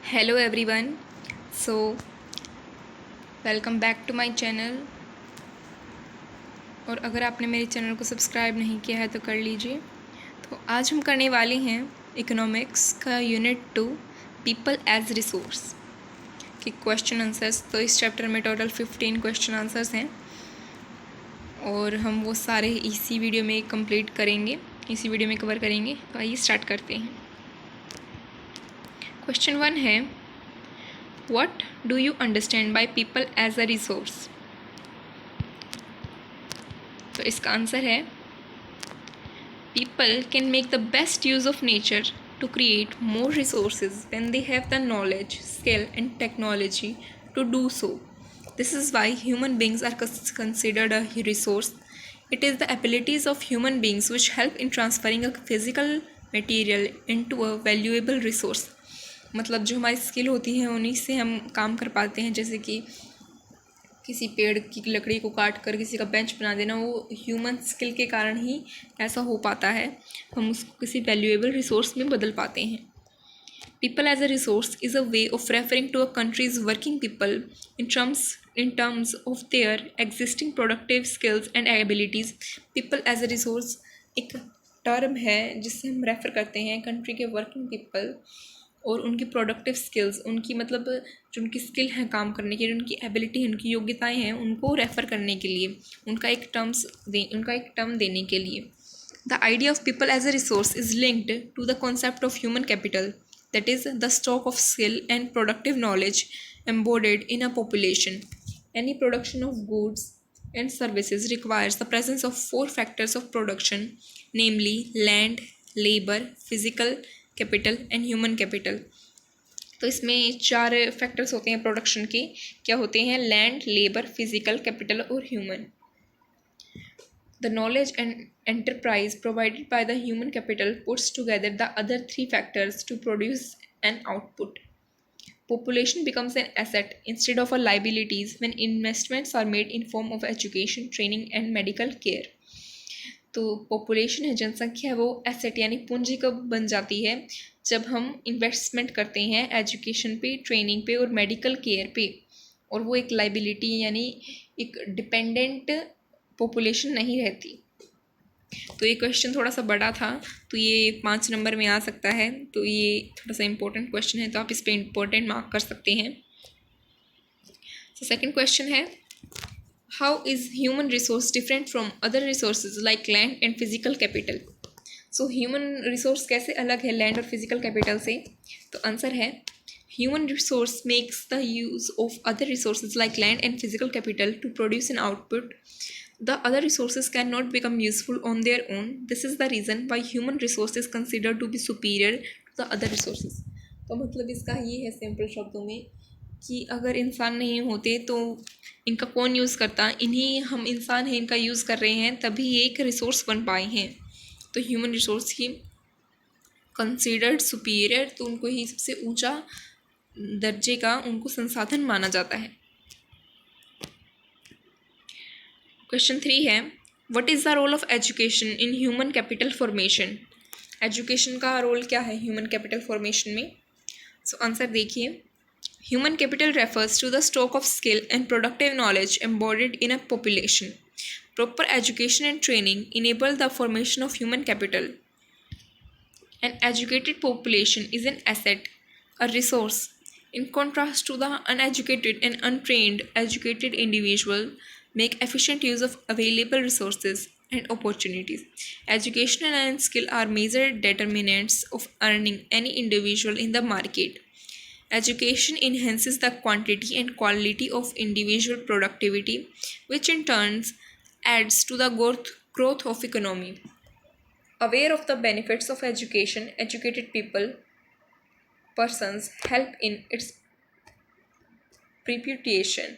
Hello everyone. So welcome back to my channel. और अगर आपने मेरे चैनल को सब्सक्राइब नहीं किया है तो कर लीजिए। तो आज हम करने वाले हैं इकोनॉमिक्स का यूनिट 2 पीपल एज रिसोर्स के क्वेश्चन आंसर्स। तो इस चैप्टर में टोटल 15 क्वेश्चन आंसर्स हैं और हम वो सारे इसी वीडियो में कंप्लीट करेंगे, इसी वीडियो में कवर करेंगे। तो आइए स्टार्ट करते हैं। क्वेश्चन 1 है, what do you understand by people as a resource. तो इसका आंसर है, people can make the best use of nature to create more resources when they have the knowledge, skill, and technology to do so. This is why human beings are considered a resource. It is the abilities of human beings which help in transferring a physical material into a valuable resource. मतलब जो हमारी skill होती है उन्हीं से हम काम कर पाते हैं। जैसे कि किसी पेड़ की लकड़ी को काट कर किसी का बेंच बना देना, वो ह्यूमन स्किल के कारण ही ऐसा हो पाता है। हम उसको किसी वैल्यूएबल रिसोर्स में बदल पाते हैं। People as a resource is a way of referring to a country's working people in terms of their existing productive skills and abilities. People as a resource एक टर्म है जिससे हम रेफ़र करते हैं कंट्री के वर्किंग पीपल और उनकी productive skills, उनकी मतलब जो उनकी स्किल है काम करने की, उनकी एबिलिटी है, उनकी योग्यताएं हैं, उनको रेफ़र करने के लिए, उनका एक टर्म देने के लिए। The idea of people as a resource is linked to the concept of human capital, that is the stock of skill and productive knowledge embodied in a population. Any production of goods and services requires the presence of 4 factors of production, namely land, labor, physical capital and human capital. तो इसमें 4 factors होते हैं production के। क्या होते हैं? Land, labour, physical capital और human. The knowledge and enterprise provided by the human capital puts together the other 3 factors to produce an output. Population becomes an asset instead of a liabilities when investments are made in form of education, training and medical care. तो population है, जनसंख्या है, वो asset यानी पूंजी कब बन जाती है? जब हम इन्वेस्टमेंट करते हैं एजुकेशन पे, ट्रेनिंग पे और मेडिकल केयर पे, और वो एक लाइबिलिटी यानी एक डिपेंडेंट पॉपुलेशन नहीं रहती। तो ये क्वेश्चन थोड़ा सा बड़ा था, तो ये 5 नंबर में आ सकता है। तो ये थोड़ा सा इम्पोर्टेंट क्वेश्चन है, तो आप इस पर इम्पोर्टेंट मार्क कर सकते हैं। तो सेकंड क्वेश्चन है, how is human resource different from other resources like land and physical capital. So human resource कैसे अलग है लैंड और फिजिकल कैपिटल से? तो आंसर है, human resource makes the use of other resources like land and physical capital to produce an output. The other resources cannot become useful on their own. This is the reason why human resource is considered to be superior to the other resources. तो मतलब इसका ये है simple शब्दों में कि अगर इंसान नहीं होते तो इनका कौन यूज़ करता? इन्हीं हम इंसान हैं, इनका यूज़ कर रहे हैं, तभी एक रिसोर्स बन पाए हैं। तो human resource he considered superior, तो उनको ही सबसे ऊंचा दर्जे का उनको संसाधन माना जाता है। क्वेश्चन 3 है, what is the role of education in human capital formation. Education का रोल क्या है ह्यूमन कैपिटल फॉर्मेशन में? सो आंसर देखिए, human capital refers to the stock of skill and productive knowledge embodied in a population. Proper education and training enable the formation of human capital. An educated population is an asset, a resource. In contrast to the uneducated and untrained, educated individual make efficient use of available resources and opportunities. Education and skill are major determinants of earning any individual in the market. Education enhances the quantity and quality of individual productivity, which in turn adds to the growth of economy. Aware of the benefits of education, educated persons help in its perpetuation.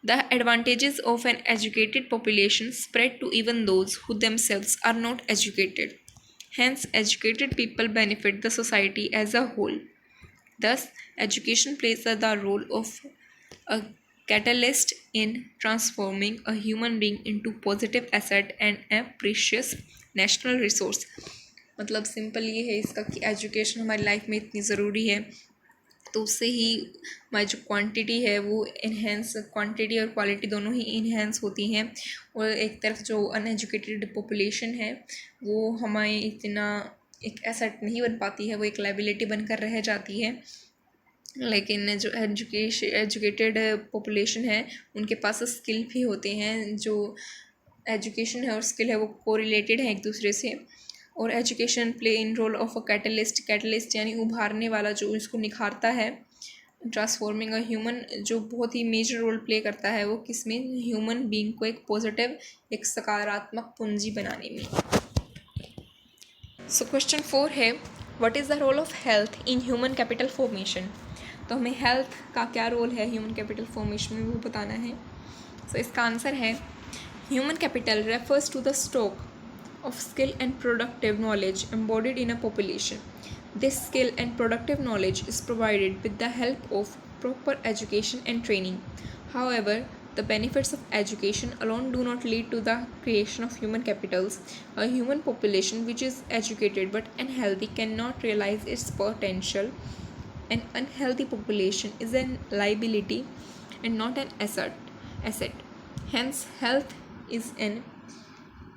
The advantages of an educated population spread to even those who themselves are not educated. Hence, educated people benefit the society as a whole. Thus, education plays the role of a catalyst in transforming a human being into positive asset and a precious national resource. मतलब simple ये है इसका कि education हमारी life में इतनी ज़रूरी है, तो उससे ही हमारी जो क्वांटिटी है वो इन्हेंस, क्वांटिटी और क्वालिटी दोनों ही इन्हेंस होती हैं। और एक तरफ जो अनएजुकेटेड पॉपुलेशन है वो हमें इतना एक एसेट नहीं बन पाती है, वो एक लाइबिलिटी बनकर रह जाती है। लेकिन जो एजुकेटेड पॉपुलेशन है उनके पास स्किल भी होते हैं, जो एजुकेशन है और स्किल है वो कोरिलेटेड है एक दूसरे से। और education play in role of a catalyst यानी उभारने वाला, जो इसको निखारता है, ट्रांसफॉर्मिंग अ ह्यूमन, जो बहुत ही मेजर रोल प्ले करता है वो किस में, ह्यूमन बीइंग को एक पॉजिटिव, एक सकारात्मक पूंजी बनाने में। सो क्वेश्चन 4 है, what is the role of health in human capital formation. तो हमें हेल्थ का क्या रोल है ह्यूमन कैपिटल फॉर्मेशन में वो बताना है। सो इसका आंसर है, human capital refers to the stock of skill and productive knowledge embodied in a population. This skill and productive knowledge is provided with the help of proper education and training. However, the benefits of education alone do not lead to the creation of human capitals. A human population which is educated but unhealthy cannot realize its potential. An unhealthy population is a liability and not an asset. Hence, health is an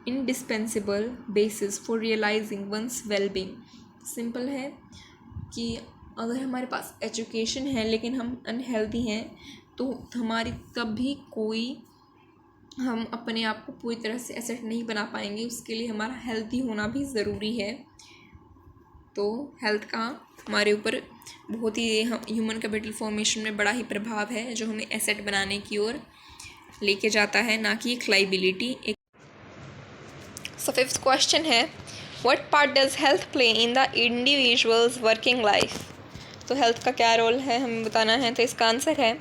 indispensable basis for realizing one's well-being. Simple है कि अगर हमारे पास education है लेकिन हम unhealthy हैं तो हमारी तब भी कोई, हम अपने आप को पूरी तरह से एसेट नहीं बना पाएंगे। उसके लिए हमारा हेल्दी होना भी ज़रूरी है। तो हेल्थ का हमारे ऊपर बहुत ही ह्यूमन कैपिटल फॉर्मेशन में बड़ा ही प्रभाव है, जो हमें एसेट बनाने की ओर लेके जाता है, ना कि एक लाइबिलिटी। So fifth question है, what part does health play in the individual's working life? तो health का क्या रोल है हमें बताना है। तो इसका आंसर है,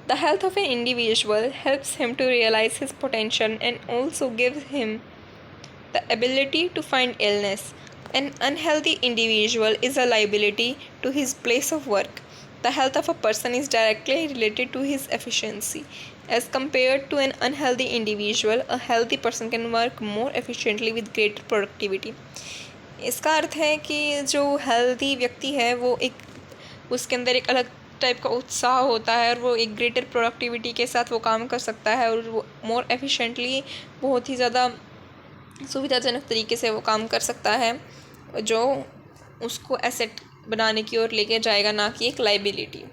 the health of an individual helps him to realize his potential and also gives him the ability to find illness. An unhealthy individual is a liability to his place of work. The health of a person is directly related to his efficiency. As compared to an unhealthy individual, a healthy person can work more efficiently with greater productivity. इसका अर्थ है कि जो healthy व्यक्ति है वो एक, उसके अंदर एक अलग टाइप का उत्साह होता है और वो एक ग्रेटर प्रोडक्टिविटी के साथ वो काम कर सकता है और वो मोर एफिशिएंटली, बहुत ही ज़्यादा सुविधाजनक तरीके से वो काम कर सकता है, जो उसको एसेट बनाने की ओर लेके जाएगा, ना कि एक लाइबिलिटी।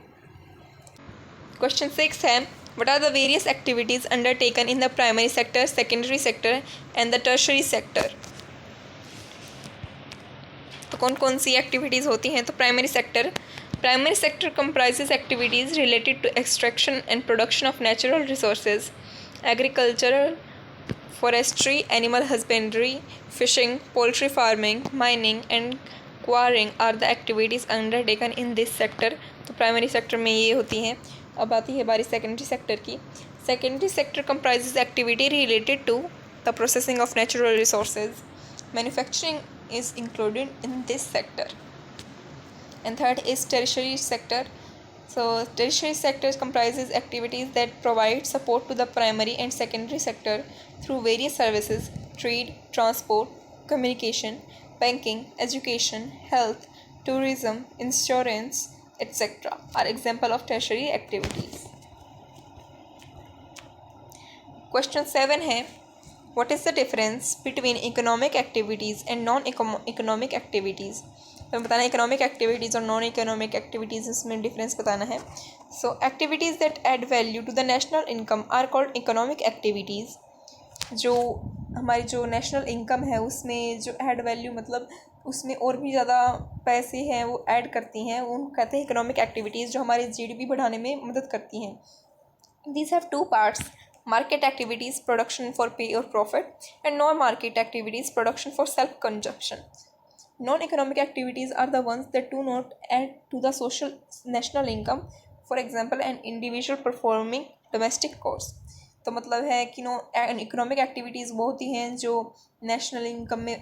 क्वेश्चन 6 है, what are the various activities undertaken in the primary sector, secondary sector and the tertiary sector? तो कौन कौन सी एक्टिविटीज़ होती हैं। तो primary sector comprises activities related to extraction and production of natural resources, agricultural, forestry, animal husbandry, fishing, poultry farming, mining and quarrying are the activities undertaken in this sector. तो primary sector में ये होती हैं। अब आती है बारी secondary sector की। Secondary sector comprises activity related to the processing of natural resources. Manufacturing is included in this sector. And third is tertiary sector. So tertiary sector comprises activities that provide support to the primary and secondary sector through various services: trade, transport, communication, banking, education, health, tourism, insurance, etc. are example of tertiary activities. Question 7 है, what is the difference between economic activities and non-economic activities? तो हमें बताना है economic activities और non economic activities, इसमें difference बताना है। So activities that add value to the national income are called economic activities. जो हमारी जो नेशनल इनकम है उसमें जो ऐड वैल्यू, मतलब उसमें और भी ज़्यादा पैसे हैं वो ऐड करती हैं, उन कहते हैं इकोनॉमिक एक्टिविटीज़, जो हमारी जीडीपी बढ़ाने में मदद करती हैं। These have two parts: market activities, production for pay or profit, and non-market activities, production for self-consumption. Non-economic activities are the ones that do not add to the social national income. For example, an individual performing domestic chores. तो मतलब है कि economic activities वो होती हैं जो national income में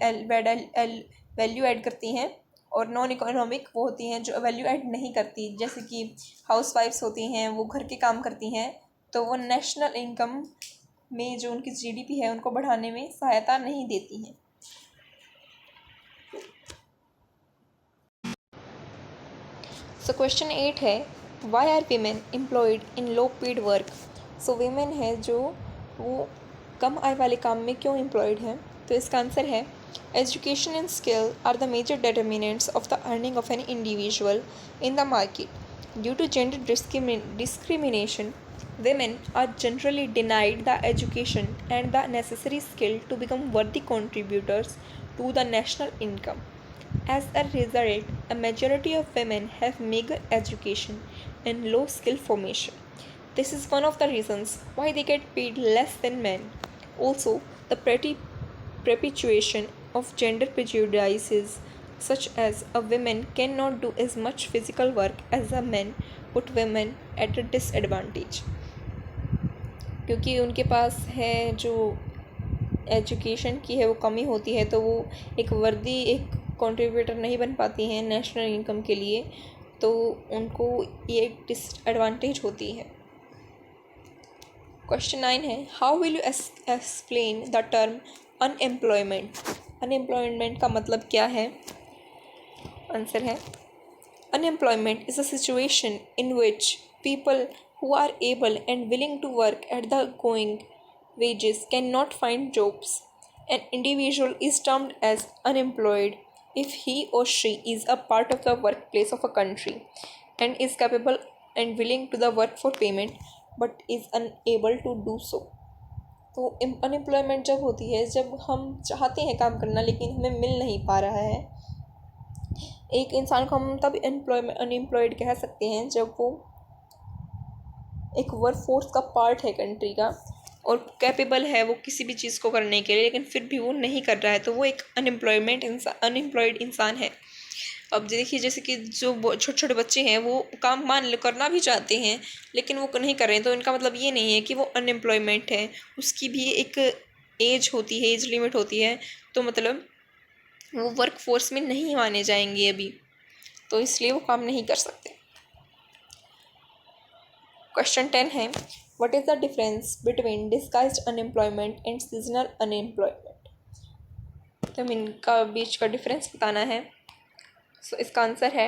value add करती हैं, और नॉन इकोनॉमिक वो होती हैं जो वैल्यू ऐड नहीं करती, जैसे कि हाउस वाइफ्स होती हैं, वो घर के काम करती हैं, तो वो नेशनल इनकम में जो उनकी जीडीपी है उनको बढ़ाने में सहायता नहीं देती हैं। सो क्वेश्चन 8 है, why are women employed in low paid work. So women है जो वो कम आय वाले काम में क्यों एम्प्लॉयड हैं। तो इसका आंसर है, education and skill are the major determinants of the earning of an individual in the market. Due to gender discrimination, women are generally denied the education and the necessary skill to become worthy contributors to the national income. As a result, a majority of women have meager education and low skill formation. This is one of the reasons why they get paid less than men. Also, the perpetuation of gender prejudices, such as a woman cannot do as much physical work as a man, put women at a disadvantage. क्योंकि उनके पास है जो education की है वो कमी होती है, तो वो एक वर्दी एक कंट्रीब्यूटर नहीं बन पाती हैं नेशनल इनकम के लिए, तो उनको ये एक डिसएडवांटेज होती है। क्वेश्चन 9 है, how will you explain the term unemployment. Unemployment का मतलब क्या है। आंसर है, unemployment is a situation in which people who are able and willing to work at the going wages cannot find jobs. An individual is termed as unemployed if he or she is a part of the workplace of a country and is capable and willing to the work for payment but is unable to do so. तो unemployment जब होती है जब हम चाहते हैं काम करना लेकिन हमें मिल नहीं पा रहा है। एक इंसान को हम तब अनएम्प्लॉयड कह सकते हैं जब वो एक वर्क फोर्स का पार्ट है कंट्री का और कैपेबल है वो किसी भी चीज़ को करने के लिए, लेकिन फिर भी वो नहीं कर रहा है, तो वो एक अनएम्प्लॉयड इंसान है। अब देखिए जैसे कि जो छोटे छोटे बच्चे हैं वो काम करना भी चाहते हैं लेकिन वो नहीं कर रहे हैं, तो इनका मतलब ये नहीं है कि वो अनएम्प्लॉयमेंट है, उसकी भी एक एज होती है, एज लिमिट होती है, तो मतलब वो वर्क फोर्स में नहीं माने जाएंगे अभी, तो इसलिए वो काम नहीं कर सकते। क्वेश्चन 10 है, what is the difference between disguised unemployment and seasonal unemployment. तो इनका बीच का डिफरेंस बताना है। सो इसका आंसर है,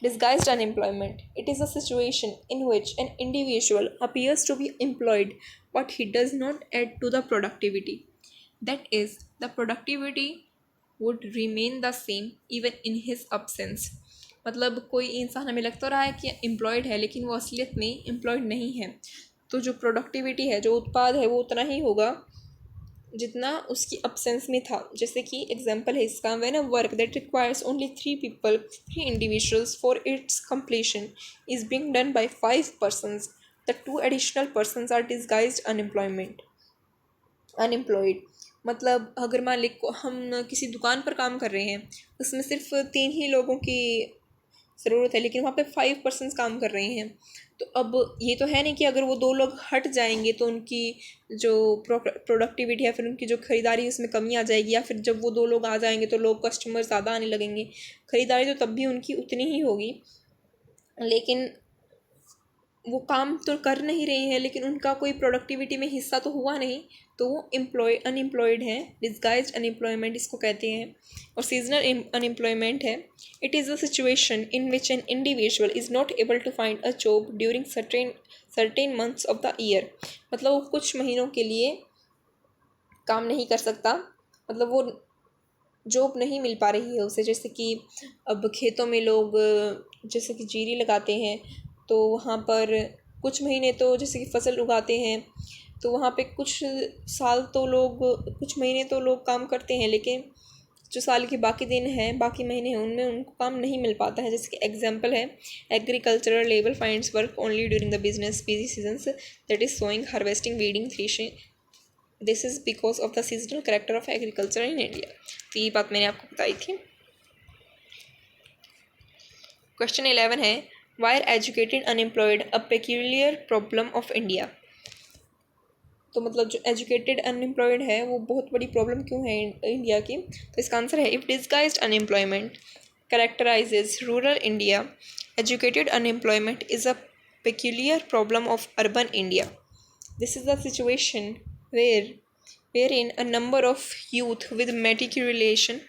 disguised unemployment. It is a situation in which an individual appears to be employed but he does not add to the productivity. That is, the productivity would remain the same even in his absence. मतलब कोई इंसान हमें लग तो रहा है कि employed है लेकिन वो असलियत में एम्प्लॉयड नहीं है, तो जो प्रोडक्टिविटी है, जो उत्पाद है, वो उतना ही होगा जितना उसकी अब्सेंस में था। जैसे कि एग्जांपल है इसका, when a work that requires only 3 individuals for its completion is being done by 5 persons, the 2 additional persons are disguised unemployed. मतलब अगर मान ली हम किसी दुकान पर काम कर रहे हैं, उसमें सिर्फ 3 ही लोगों की ज़रूरत है लेकिन वहाँ पे 5 पर्सन्स काम कर रहे हैं, तो अब ये तो है नहीं कि अगर वो 2 लोग हट जाएंगे तो उनकी जो प्रोडक्टिविटी है, फिर उनकी जो ख़रीदारी उसमें कमी आ जाएगी, या फिर जब वो 2 लोग आ जाएंगे तो लोग कस्टमर ज़्यादा आने लगेंगे, ख़रीदारी तो तब भी उनकी उतनी ही होगी, लेकिन वो काम तो कर नहीं रहे हैं लेकिन उनका कोई प्रोडक्टिविटी में हिस्सा तो हुआ नहीं, तो वो अनएम्प्लॉयड हैं। डिस्गाइज्ड अनएम्प्लॉयमेंट इसको कहते हैं। और सीजनल अनएम्प्लॉयमेंट है, it is a situation in which an individual is not able to find a job during certain months of the year. मतलब वो कुछ महीनों के लिए काम नहीं कर सकता, मतलब वो जॉब नहीं मिल पा रही है उसे। जैसे कि अब खेतों में लोग जैसे कि जीरी लगाते हैं, तो वहाँ पर कुछ महीने तो जैसे कि फसल उगाते हैं, तो वहाँ पे कुछ महीने तो लोग काम करते हैं, लेकिन जो साल के बाकी दिन हैं, बाकी महीने हैं, उनमें उनको काम नहीं मिल पाता है। जैसे कि एग्जांपल है, agricultural labour finds work only during the business busy seasons, that is sowing, harvesting, weeding, threshing. This is because of the seasonal character of agriculture in India. तो ये बात मैंने आपको बताई थी। क्वेश्चन 11 है, why are educated unemployed a peculiar problem of India. तो मतलब जो एजुकेटेड अनएम्प्लॉयड है वो बहुत बड़ी प्रॉब्लम क्यों है इंडिया की। तो इसका आंसर है, if disguised unemployment कैरेक्टराइजेज rural India, educated unemployment is a peculiar problem of urban India. This is the situation wherein a number of youth with matriculation,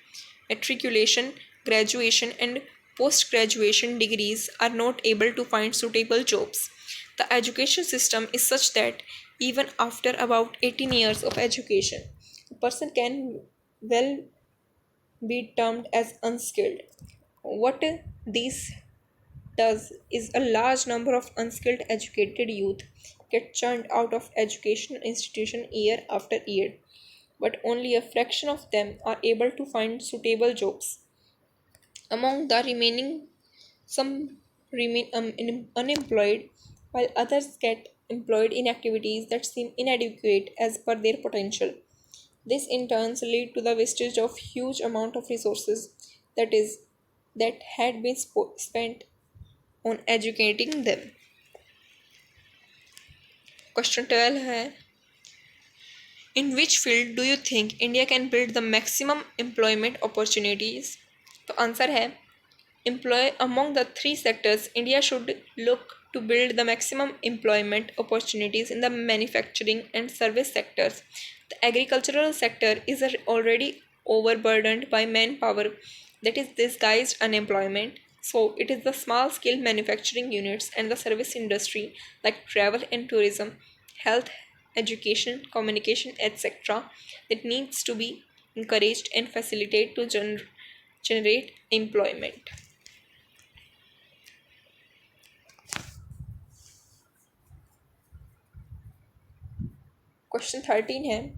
graduation, and post-graduation degrees are not able to find suitable jobs. The education system is such that even after about 18 years of education, a person can well be termed as unskilled. What this does is a large number of unskilled educated youth get churned out of educational institution year after year, but only a fraction of them are able to find suitable jobs. Among the remaining, some remain unemployed, while others get employed in activities that seem inadequate as per their potential. This in turn lead to the wastage of huge amount of resources that is that had been spent on educating them. Question 12 है, in which field do you think India can build the maximum employment opportunities? तो answer है, employ among the three sectors, India should look to build the maximum employment opportunities in the manufacturing and service sectors. The agricultural sector is already overburdened by manpower that is disguised unemployment. So it is the small scale manufacturing units and the service industry like travel and tourism, health, education, communication, etc. that needs to be encouraged and facilitated to generate employment. Question 13 है,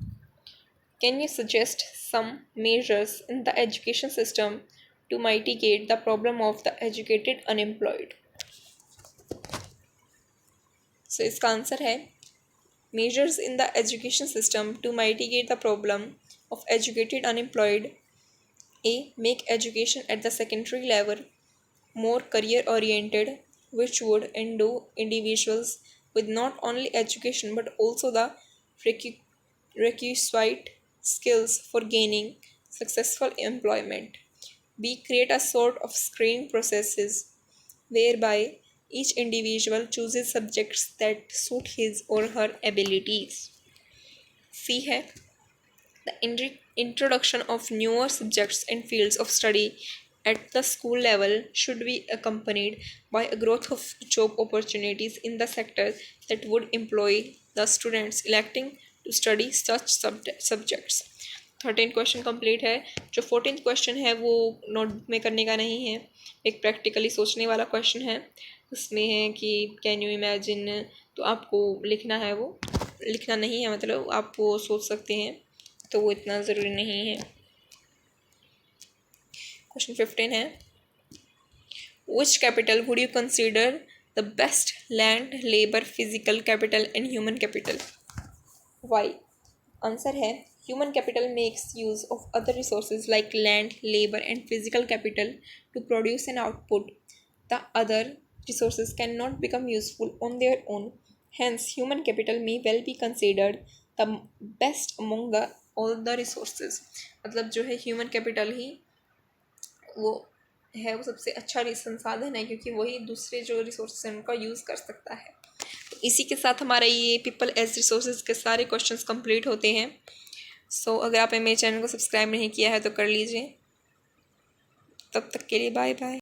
can you suggest some measures in the education system to mitigate the problem of the educated unemployed? So इसका answer है, measures in the education system to mitigate the problem of educated unemployed. A. Make education at the secondary level more career oriented, which would endue individuals with not only education but also the requisite skills for gaining successful employment. B. Create a sort of screening processes whereby each individual chooses subjects that suit his or her abilities. C है, the introduction of newer subjects and fields of study at the school level should be accompanied by a growth of job opportunities in the sector that would employ the students electing to study such subjects. 13 question complete है. जो 14th question है वो notebook में करने का नहीं है, एक प्रैक्टिकली सोचने वाला क्वेश्चन है. उसमें है कि कैन यू इमेजिन, तो आपको लिखना है, वो लिखना नहीं है, मतलब आप वो सोच सकते हैं, तो वो इतना ज़रूरी नहीं है. क्वेश्चन 15 है, which capital would you consider the best land, labour, physical capital and human capital? Why? Answer है, human capital makes use of other resources like land, labor, and physical capital to produce an output. The other resources cannot become useful on their own. Hence, human capital may well be considered the best among all the resources. मतलब जो है human capital ही वो है, वो सबसे अच्छा संसाधन है, क्योंकि वही दूसरे जो रिसोर्सेज हैं उनका यूज़ कर सकता है. तो इसी के साथ हमारा ये पीपल एज रिसोर्सेज के सारे क्वेश्चंस कंप्लीट होते हैं. सो अगर आपने मेरे चैनल को सब्सक्राइब नहीं किया है तो कर लीजिए. तब तक के लिए बाय बाय.